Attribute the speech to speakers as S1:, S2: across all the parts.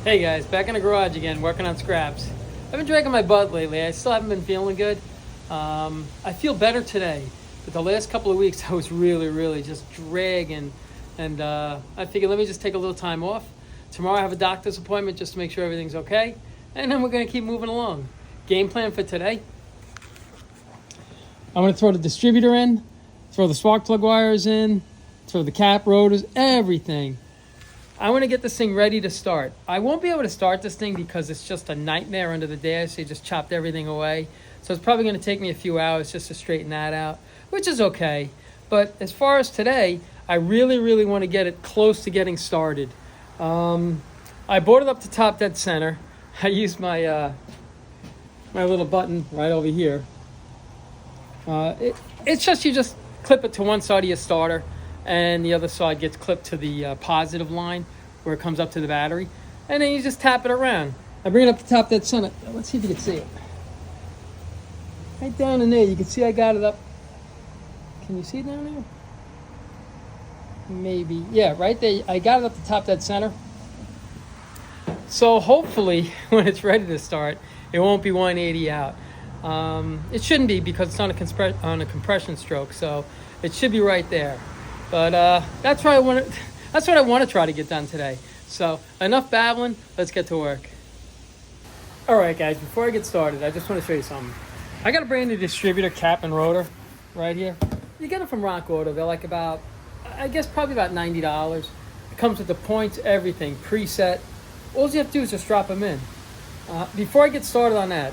S1: Hey guys, back in the garage again, working on scraps. I've been dragging my butt lately. I still haven't been feeling good. I feel better today, but the last couple of weeks I was really just dragging, and I figured let me just take a little time off. Tomorrow I have a doctor's appointment just to make sure everything's okay, and then we're gonna keep moving along. Game plan for today: I'm gonna throw the distributor in, throw the spark plug wires in, throw the cap, rotors, everything. I want to get this thing ready to start. I won't be able to start this thing because it's just a nightmare under the dash. They just chopped everything away. So it's probably going to take me a few hours just to straighten that out, which is okay. But as far as today, I really want to get it close to getting started. I brought it up to top dead center. I used my my little button right over here. It's just you just clip it to one side of your starter, and the other side gets clipped to the positive line where it comes up to the battery, and then you just tap it around. I bring it up to top dead center. Let's see if you can see it. Right down in there, you can see I got it up. Can you see it down there? Maybe. Yeah, right there. I got it up to top dead center. So hopefully, when it's ready to start, it won't be 180 out. It shouldn't be because it's on a compression stroke, so it should be right there. But that's what I want to try to get done today. So enough babbling. Let's get to work. All right, guys. Before I get started, I just want to show you something. I got a brand new distributor cap and rotor right here. You get it from Rock Auto. They're like probably about $90. It comes with the points, everything preset. All you have to do is just drop them in. Before I get started on that,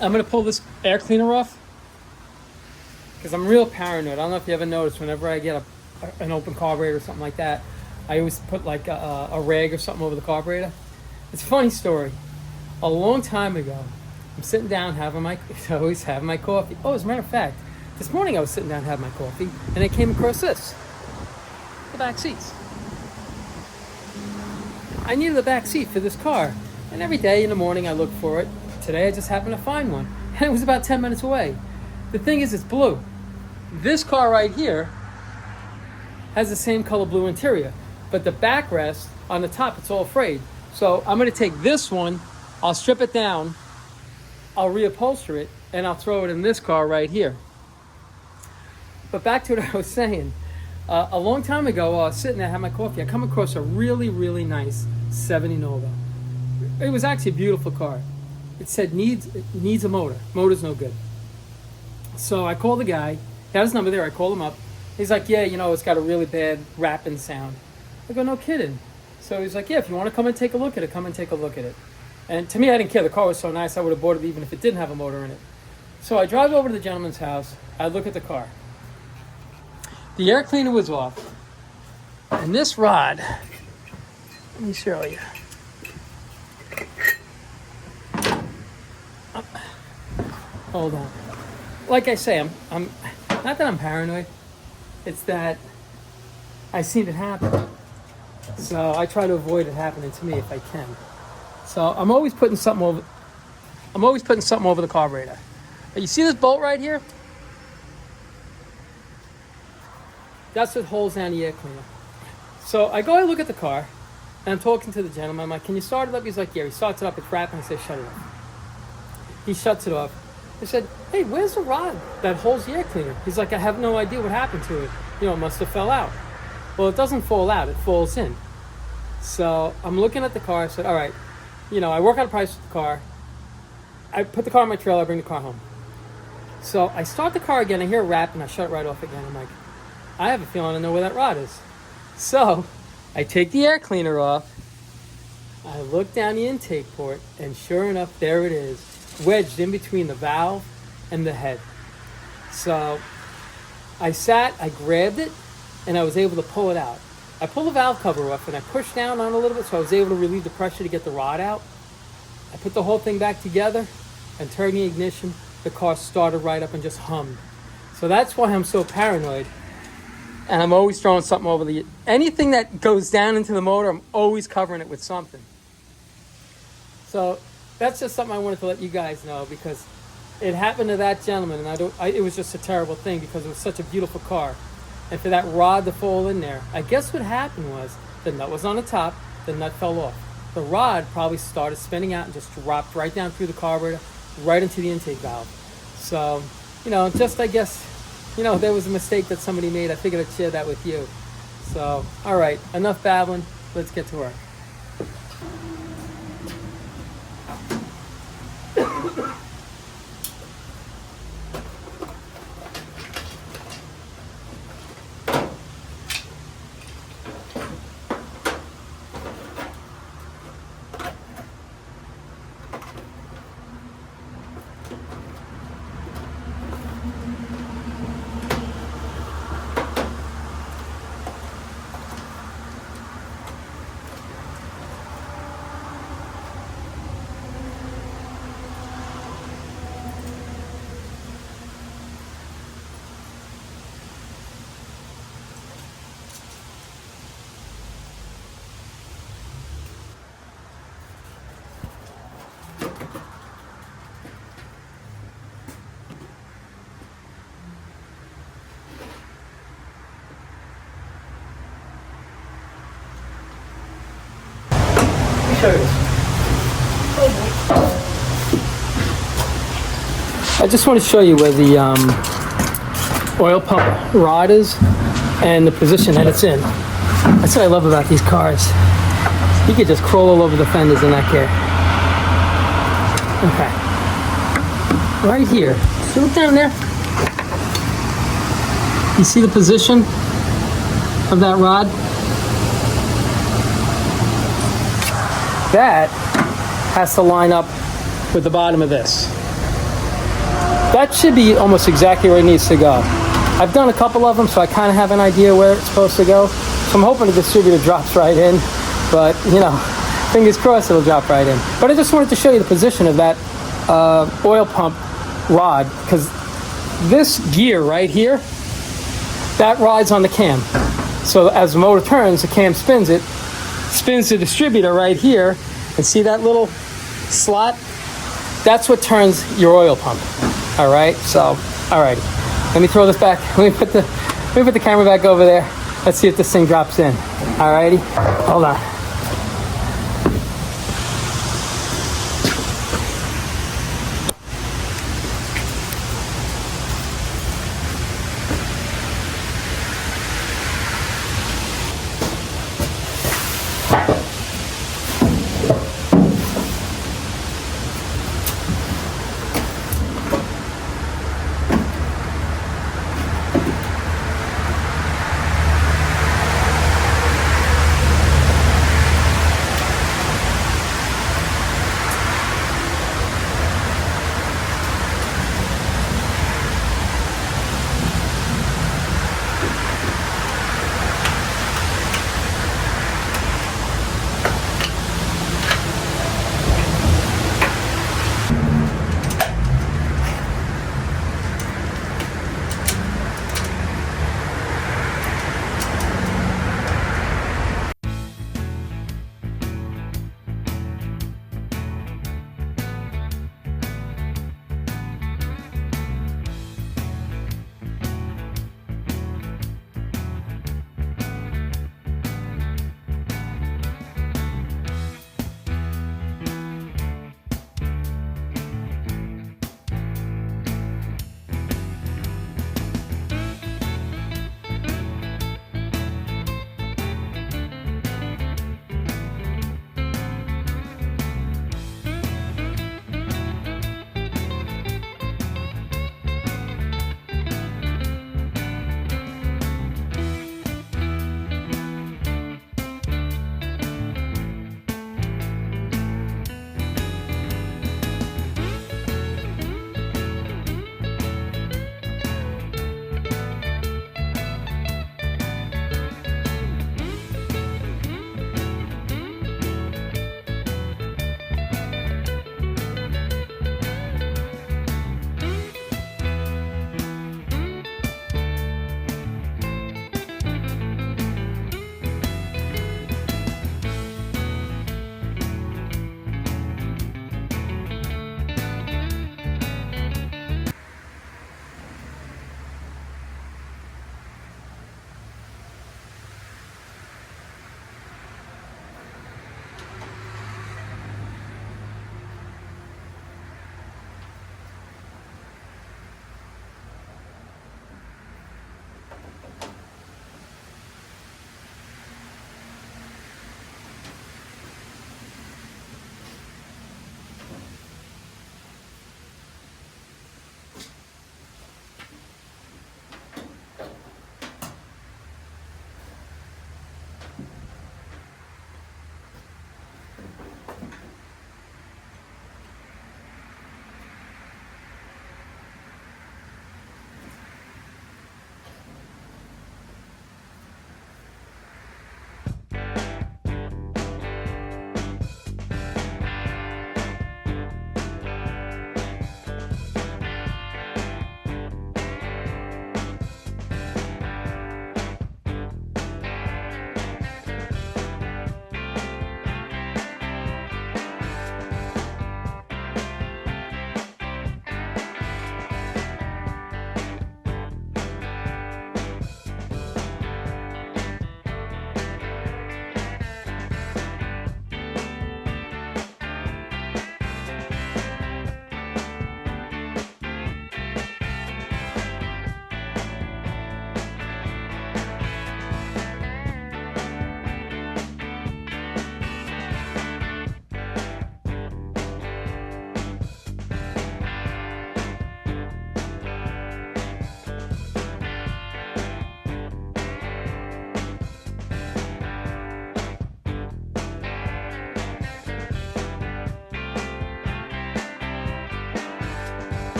S1: I'm going to pull this air cleaner off, because I'm real paranoid. I don't know if you ever noticed, whenever I get an open carburetor or something like that, I always put like a rag or something over the carburetor. It's a funny story. A long time ago, I'm sitting down having my coffee. Oh, as a matter of fact, this morning I was sitting down having my coffee, and I came across this. The back seats. I needed a back seat for this car, and every day in the morning I look for it. Today I just happened to find one, and it was about 10 minutes away. The thing is, it's blue. This car right here has the same color blue interior, but the backrest on the top, it's all frayed. So I'm going to take this one, I'll strip it down, I'll reupholster it, and I'll throw it in this car right here. But back to what I was saying. A long time ago, while I was sitting there having my coffee, I come across a really nice 70 Nova. It was actually a beautiful car. It said needs a motor. Motor's no good. So I called the guy. He had his number there. I called him up. He's like, yeah, it's got a really bad rapping sound. I go, no kidding. So he's like, yeah, if you want to come and take a look at it, come and take a look at it. And to me, I didn't care. The car was so nice, I would have bought it even if it didn't have a motor in it. So I drive over to the gentleman's house. I look at the car. The air cleaner was off. And this rod, let me show you. Hold on. Like I say, I'm not that I'm paranoid. It's that I've seen it happen. So I try to avoid it happening to me if I can. So I'm always putting something over the carburetor. You see this bolt right here? That's what holds down the air cleaner. So I look at the car, and I'm talking to the gentleman. I'm like, can you start it up? He's like, yeah. He starts it up. It's rapping. I say, shut it off. He shuts it off. I said, hey, where's the rod that holds the air cleaner? He's like, I have no idea what happened to it. It must have fell out. Well, it doesn't fall out. It falls in. So I'm looking at the car. I said, all right, I work out a price for the car. I put the car in my trailer. I bring the car home. So I start the car again. I hear a rap, and I shut it right off again. I'm like, I have a feeling I know where that rod is. So I take the air cleaner off. I look down the intake port, and sure enough, there it is, wedged in between the valve and the head. So I grabbed it, and I was able to pull it out. I pulled the valve cover off, and I pushed down on it a little bit, so I was able to relieve the pressure to get the rod out. I put the whole thing back together and turned the ignition. The car started right up and just hummed. So that's why I'm so paranoid. And I'm always throwing something over anything that goes down into the motor, I'm always covering it with something. So that's just something I wanted to let you guys know, because it happened to that gentleman, and it was just a terrible thing because it was such a beautiful car. And for that rod to fall in there, I guess what happened was the nut was on the top, the nut fell off. the rod probably started spinning out and just dropped right down through the carburetor, right into the intake valve. So, just I guess, there was a mistake that somebody made. I figured I'd share that with you. So, all right, enough babbling. Let's get to work. I just want to show you where the oil pump rod is and the position that it's in. That's what I love about these cars. You could just crawl all over the fenders and not care. Okay. Right here. See, look down there? You see the position of that rod? That has to line up with the bottom of this. That should be almost exactly where it needs to go. I've done a couple of them, so I kind of have an idea where it's supposed to go. So I'm hoping the distributor drops right in, but fingers crossed it'll drop right in. But I just wanted to show you the position of that oil pump rod, because this gear right here, that rides on the cam. So as the motor turns, the cam spins it, spins the distributor right here, and see that little slot? That's what turns your oil pump. All right, so, all right. Let me throw this back. Let me put the camera back over there. Let's see if this thing drops in. All righty, hold on.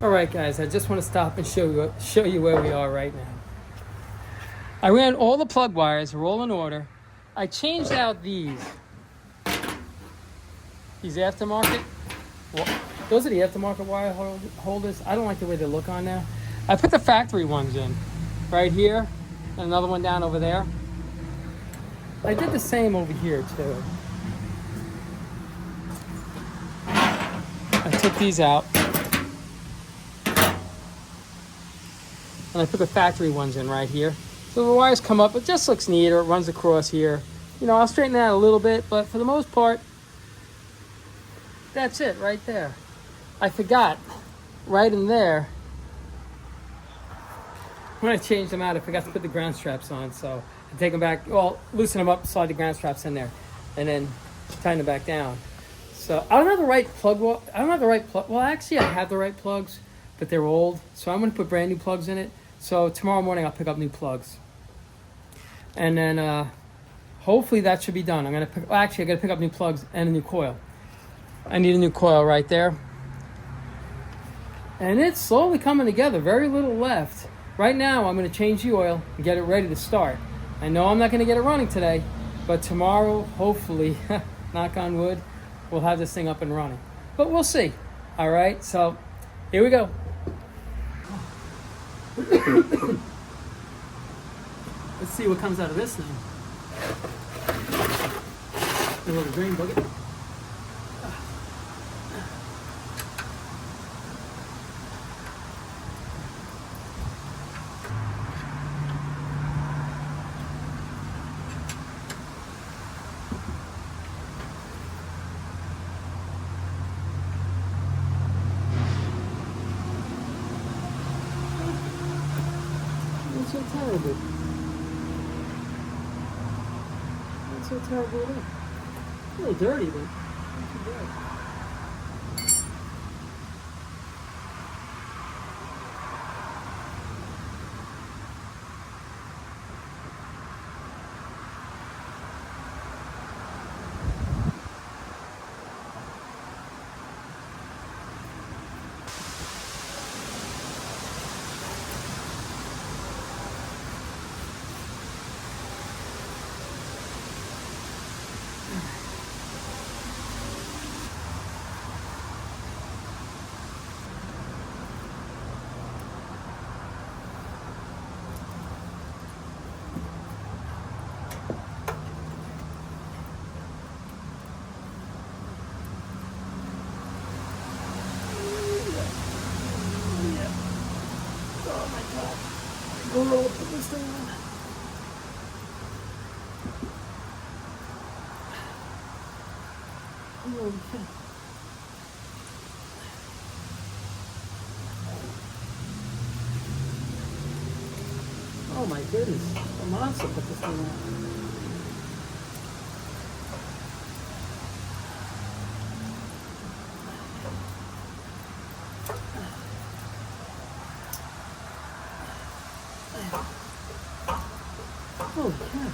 S1: All right, guys, I just want to stop and show you where we are right now. I ran all the plug wires, they're all in order. I changed out these aftermarket. Well, those are the aftermarket wire holders. I don't like the way they look on there. I put the factory ones in right here and another one down over there. I did the same over here too. I took these out and I put the factory ones in right here. So the wires come up, it just looks neat, or it runs across here. You know, I'll straighten that a little bit, but for the most part, that's it right there. I forgot, right in there, when I changed them out, I forgot to put the ground straps on, so I take them back, well, loosen them up, slide the ground straps in there, and then tighten them back down. So I don't have the right plug, well, actually I have the right plugs, but they're old, so I'm gonna put brand new plugs in it. So tomorrow morning I'll pick up new plugs. And then hopefully that should be done. I gotta pick up new plugs and a new coil. I need a new coil right there. And it's slowly coming together, very little left. Right now I'm gonna change the oil and get it ready to start. I know I'm not gonna get it running today, but tomorrow, hopefully, knock on wood, we'll have this thing up and running. But we'll see. All right, so here we go. Let's see what comes out of this thing. A little green bucket. Not so terrible. Not so terrible at all. A little dirty, but not too bad. Put this thing on. Okay. Oh my goodness, a monster put this thing on. Holy cow.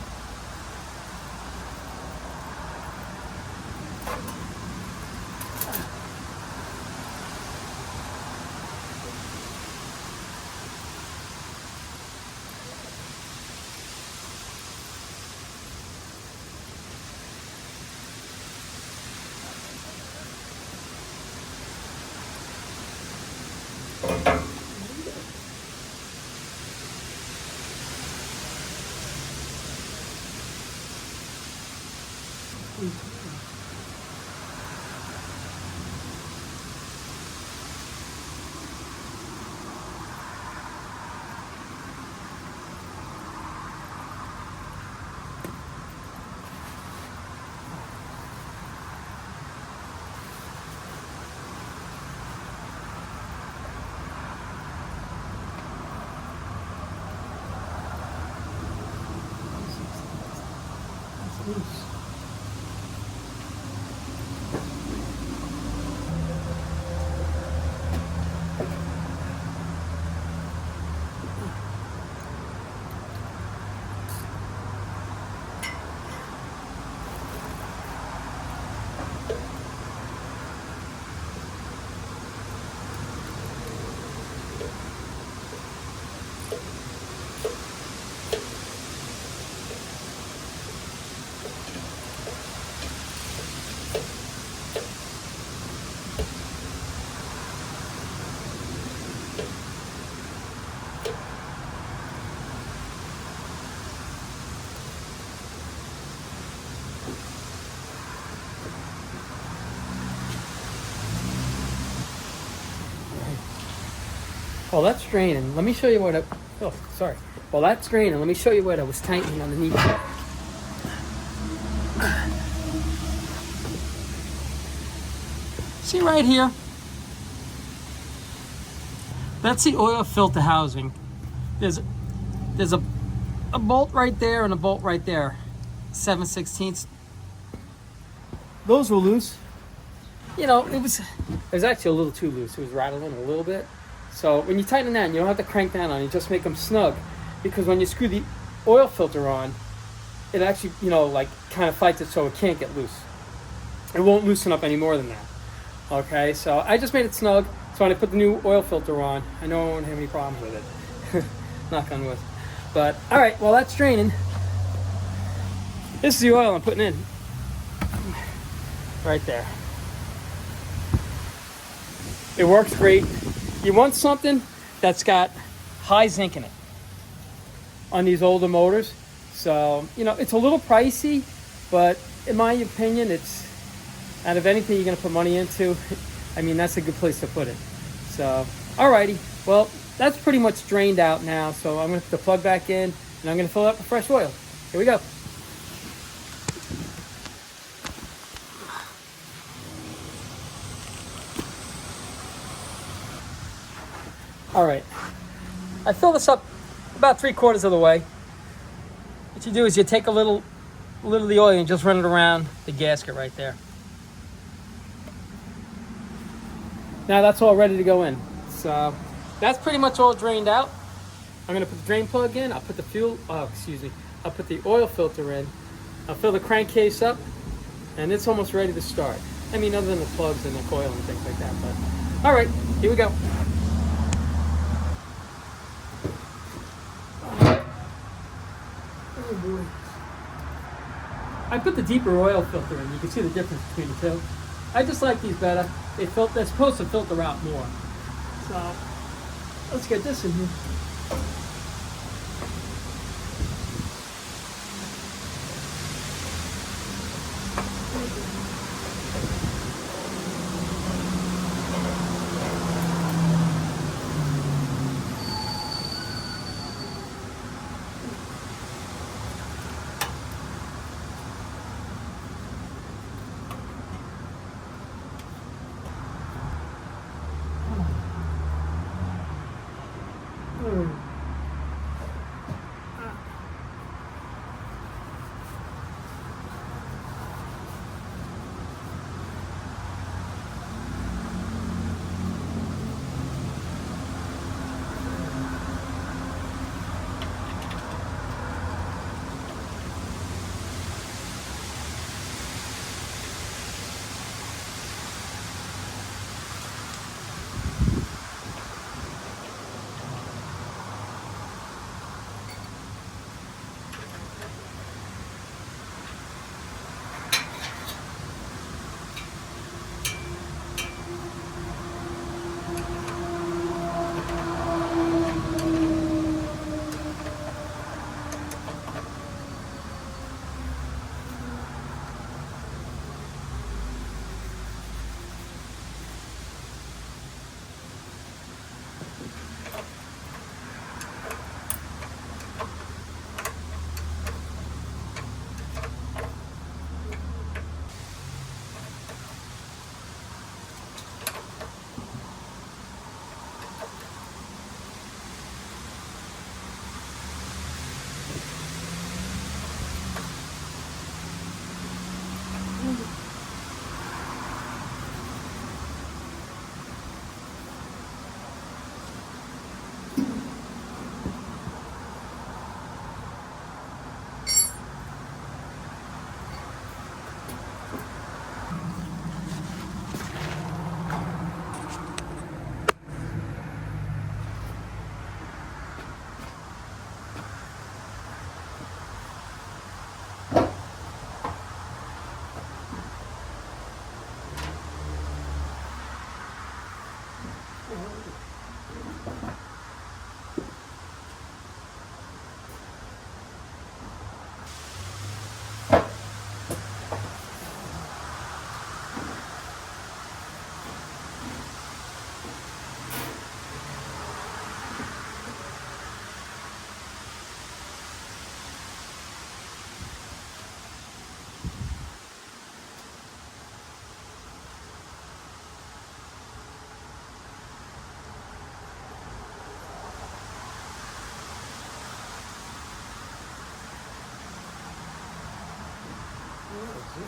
S1: Loose. Well, that's draining. Let me show you what I... Oh, sorry. Well, that's draining. Let me show you what I was tightening underneath. See right here? That's the oil filter housing. There's a bolt right there and a bolt right there. 7/16. Those were loose. You know, it was actually a little too loose. It was rattling a little bit. So when you tighten them down, you don't have to crank down on it. You just make them snug. Because when you screw the oil filter on, it actually, you know, like kind of fights it so it can't get loose. It won't loosen up any more than that. Okay, so I just made it snug. So when I put the new oil filter on, I know I won't have any problems with it. Knock on wood. But, all right, well, that's draining. This is the oil I'm putting in. Right there. It works great. You want something that's got high zinc in it on these older motors. So, you know, it's a little pricey, but in my opinion, it's, out of anything you're going to put money into, I mean, that's a good place to put it. So, alrighty. Well, that's pretty much drained out now. So I'm going to put the plug back in, and I'm going to fill it up with fresh oil. Here we go. All right, I fill this up about 3/4 of the way. What you do is you take a little of the oil and just run it around the gasket right there. Now that's all ready to go in. So that's pretty much all drained out. I'm gonna put the drain plug in. I'll put the I'll put the oil filter in. I'll fill the crankcase up, and it's almost ready to start. I mean, other than the plugs and the coil and things like that. But all right, here we go. I put the deeper oil filter in. You can see the difference between the two. I just like these better. They're supposed to filter out more. So let's get this in here.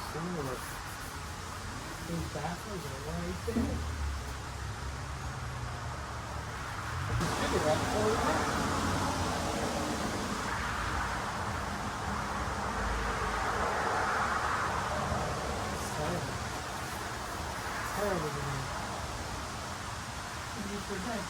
S1: assuming that these baffles are right there. Distributor, that's all it is. It's terrible. Terrible to me. What do you forget?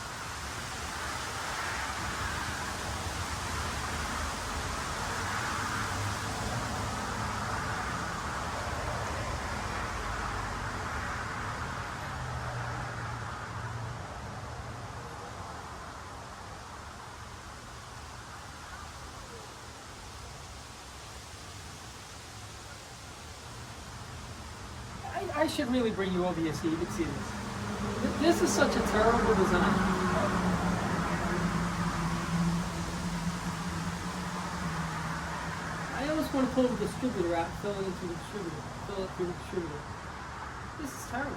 S1: I should really bring you over here so you can see this. This is such a terrible design. I almost want to pull the distributor out, fill it into the distributor, fill it through the distributor. This is terrible.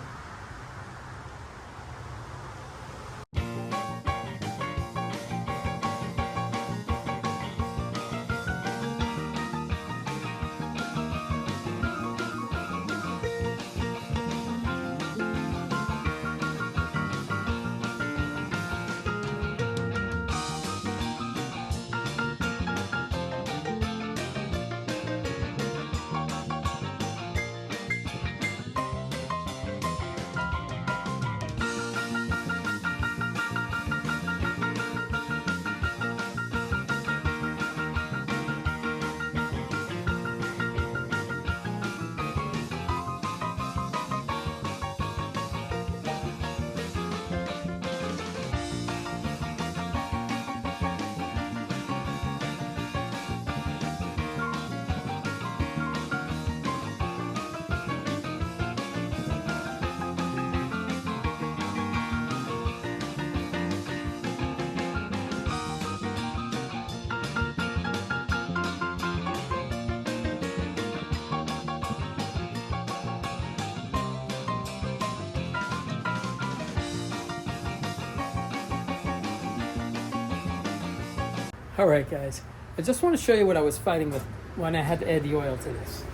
S1: All right, guys, I just want to show you what I was fighting with when I had to add the oil to this.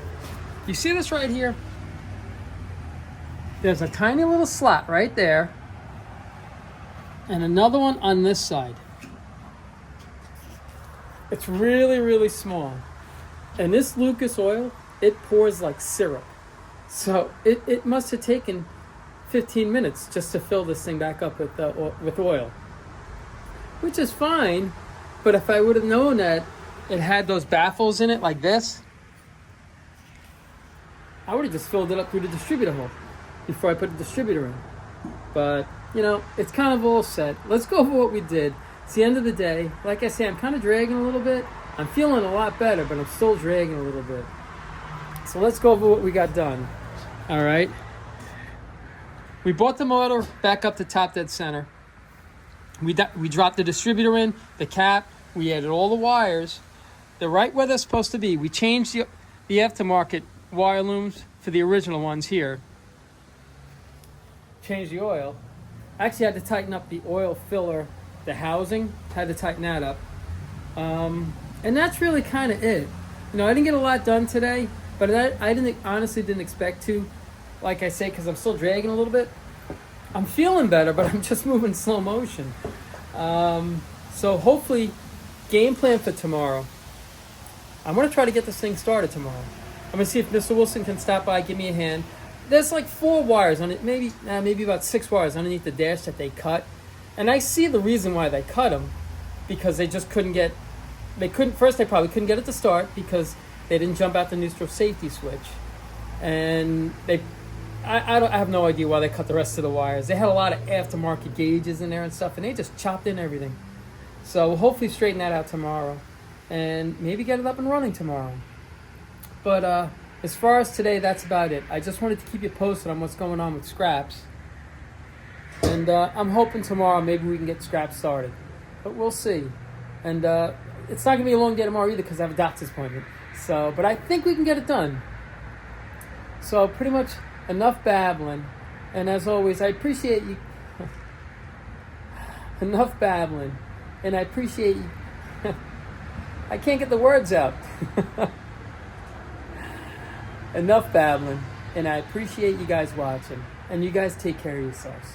S1: You see this right here? There's a tiny little slot right there and another one on this side. It's really, really small. And this Lucas oil, it pours like syrup. So it must have taken 15 minutes just to fill this thing back up with oil, which is fine. But if I would have known that it had those baffles in it like this, I would have just filled it up through the distributor hole before I put the distributor in. But, you know, it's kind of all set. Let's go over what we did. It's the end of the day. Like I say, I'm kind of dragging a little bit. I'm feeling a lot better, but I'm still dragging a little bit. So let's go over what we got done. All right. We brought the motor back up to top dead center. We dropped the distributor in, the cap. We added all the wires. They're right where they're supposed to be. We changed the aftermarket wire looms for the original ones here. Changed the oil. Actually had to tighten up the oil filler, the housing. Had to tighten that up. And that's really kind of it. You know, I didn't get a lot done today, but I honestly didn't expect to. Like I say, because I'm still dragging a little bit. I'm feeling better, but I'm just moving slow motion. So hopefully, game plan for tomorrow. I'm going to try to get this thing started tomorrow. I'm going to see if Mr. Wilson can stop by, give me a hand. There's like 4 wires on it, maybe about 6 wires underneath the dash that they cut. And I see the reason why they cut them, because they just couldn't get, they probably couldn't get it to start because they didn't jump out the neutral safety switch. And I have no idea why they cut the rest of the wires. They had a lot of aftermarket gauges in there and stuff, and they just chopped in everything. So we'll hopefully straighten that out tomorrow, and maybe get it up and running tomorrow. But as far as today, that's about it. I just wanted to keep you posted on what's going on with scraps. And I'm hoping tomorrow maybe we can get scraps started. But we'll see. And it's not going to be a long day tomorrow either because I have a doctor's appointment. So, but I think we can get it done. So pretty much enough babbling. And as always, I appreciate you. Enough babbling. And I appreciate you. I can't get the words out. enough babbling, and I appreciate you guys watching. And you guys take care of yourselves.